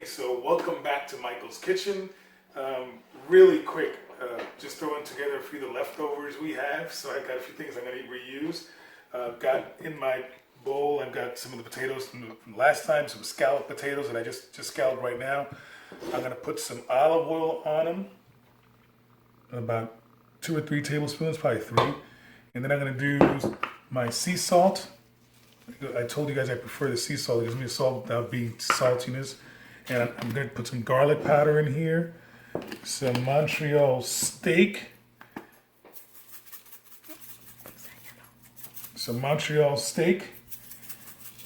So welcome back to Michael's Kitchen. Really quick, just throwing together a few of the leftovers we have. So I got a few things I'm going to reuse. Got in my bowl, I've got some of the potatoes from last time, some scalloped potatoes that I just scalloped right now. I'm going to put some olive oil on them, about 2 or 3 tablespoons, probably 3. And then I'm going to do my sea salt. I told you guys I prefer the sea salt. It gives me a salt without being saltiness. And I'm going to put some garlic powder in here, some Montreal steak,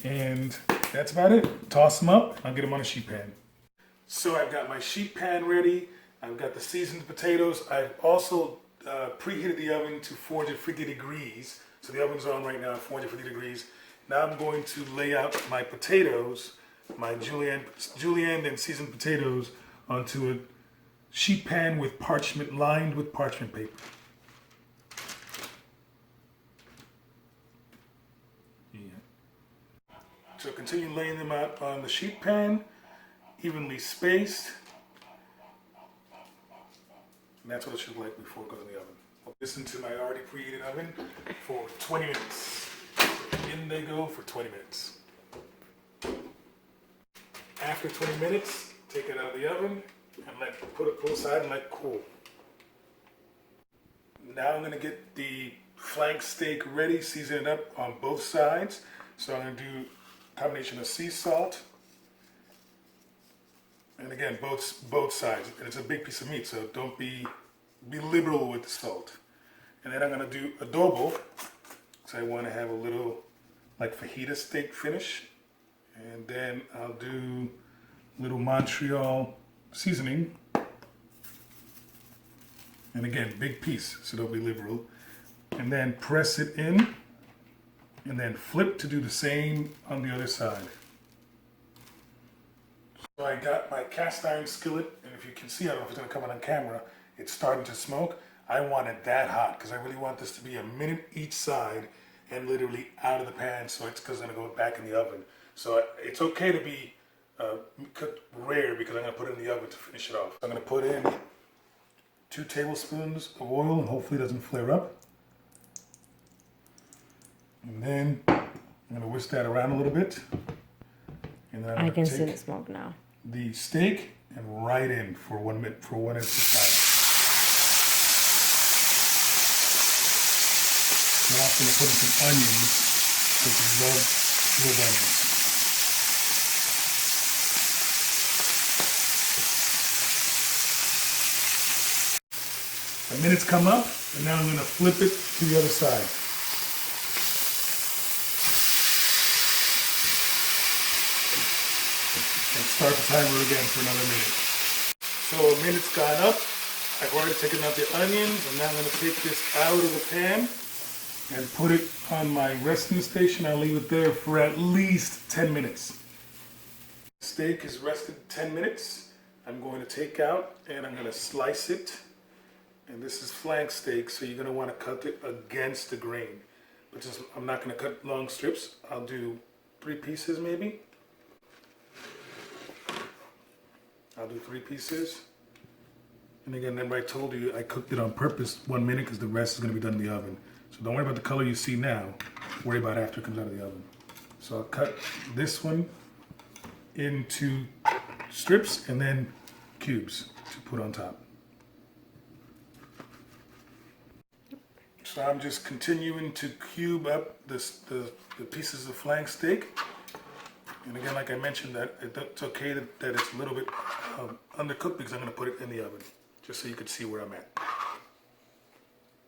and that's about it. Toss them up. I'll get them on a sheet pan. So I've got my sheet pan ready. I've got the seasoned potatoes. I've also preheated the oven to 450 degrees. So the oven's on right now at 450 degrees. Now I'm going to lay out my potatoes, my julienne and seasoned potatoes, onto a sheet pan with parchment, lined with parchment paper. Yeah. So continue laying them out on the sheet pan, evenly spaced. And that's what it should look like before it goes in the oven. I'll put this into my already preheated oven for 20 minutes. In they go for 20 minutes. After 20 minutes, take it out of the oven and put it aside and let it cool. Now I'm going to get the flank steak ready, season it up on both sides. So I'm going to do a combination of sea salt, and again both sides. And it's a big piece of meat, so don't be liberal with the salt. And then I'm going to do adobo, so I want to have a little like fajita steak finish. And then I'll do a little Montreal seasoning. And again, big piece, so don't be liberal. And then press it in, and then flip to do the same on the other side. So I got my cast iron skillet, and if you can see, I don't know if it's gonna come on camera, it's starting to smoke. I want it that hot, because I really want this to be a minute each side, and literally out of the pan, so it's gonna go back in the oven. So it's okay to be cooked rare, because I'm going to put it in the oven to finish it off. I'm going to put in 2 tablespoons of oil, and hopefully it doesn't flare up. And then I'm going to whisk that around a little bit. And then I can see the smoke now. The steak and right in for 1 minute, for 1 inch side. I'm also going to put in some onions, because I love grilled onions. The minutes come up, and now I'm going to flip it to the other side. And start the timer again for another minute. So a minute's gone up. I've already taken out the onions, and now I'm going to take this out of the pan and put it on my resting station. I'll leave it there for at least 10 minutes. Steak is rested 10 minutes. I'm going to take out, and I'm going to slice it. And this is flank steak, so you're going to want to cut it against the grain. But I'm not going to cut long strips. I'll do 3 pieces maybe. I'll do 3 pieces. And again, remember I told you I cooked it on purpose 1 minute, because the rest is going to be done in the oven. So don't worry about the color you see now. Worry about it after it comes out of the oven. So I'll cut this one into strips and then cubes to put on top. So I'm just continuing to cube up the pieces of flank steak. And again, like I mentioned, that it's okay that it's a little bit undercooked, because I'm going to put it in the oven, just so you can see where I'm at.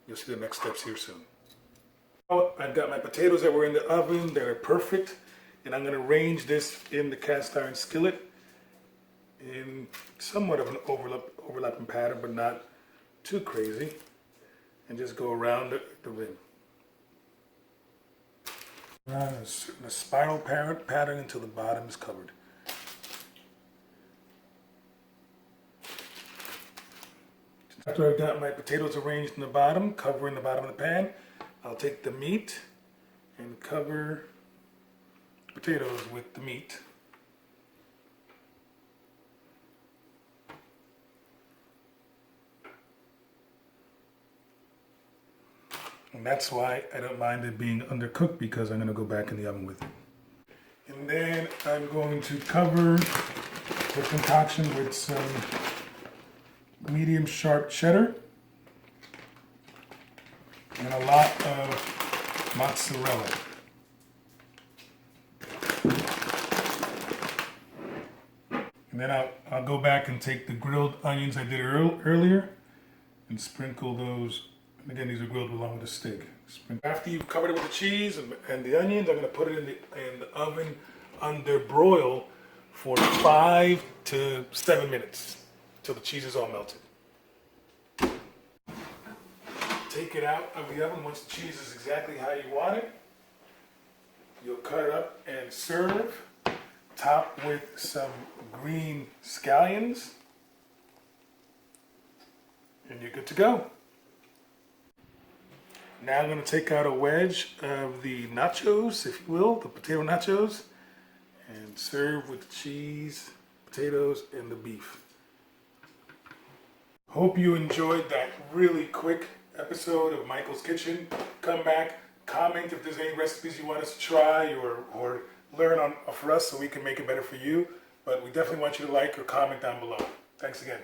You'll see the next steps here soon. Oh, I've got my potatoes that were in the oven that are perfect, and I'm going to arrange this in the cast iron skillet in somewhat of an overlapping pattern, but not too crazy. And just go around the rim. In a spiral pattern until the bottom is covered. After I've got my potatoes arranged in the bottom, covering the bottom of the pan, I'll take the meat and cover the potatoes with the meat. And that's why I don't mind it being undercooked, because I'm gonna go back in the oven with it. And then I'm going to cover the concoction with some medium sharp cheddar and a lot of mozzarella. And then I'll go back and take the grilled onions I did earlier and sprinkle those. And again, these are grilled along with the steak. After you've covered it with the cheese and the onions, I'm going to put it in the oven under broil for 5 to 7 minutes till the cheese is all melted. Take it out of the oven once the cheese is exactly how you want it. You'll cut it up and serve. Top with some green scallions. And you're good to go. Now I'm going to take out a wedge of the nachos, if you will, the potato nachos, and serve with the cheese, potatoes, and the beef. Hope you enjoyed that really quick episode of Michael's Kitchen. Come back, comment if there's any recipes you want us to try or learn on for us so we can make it better for you. But we definitely want you to like or comment down below. Thanks again.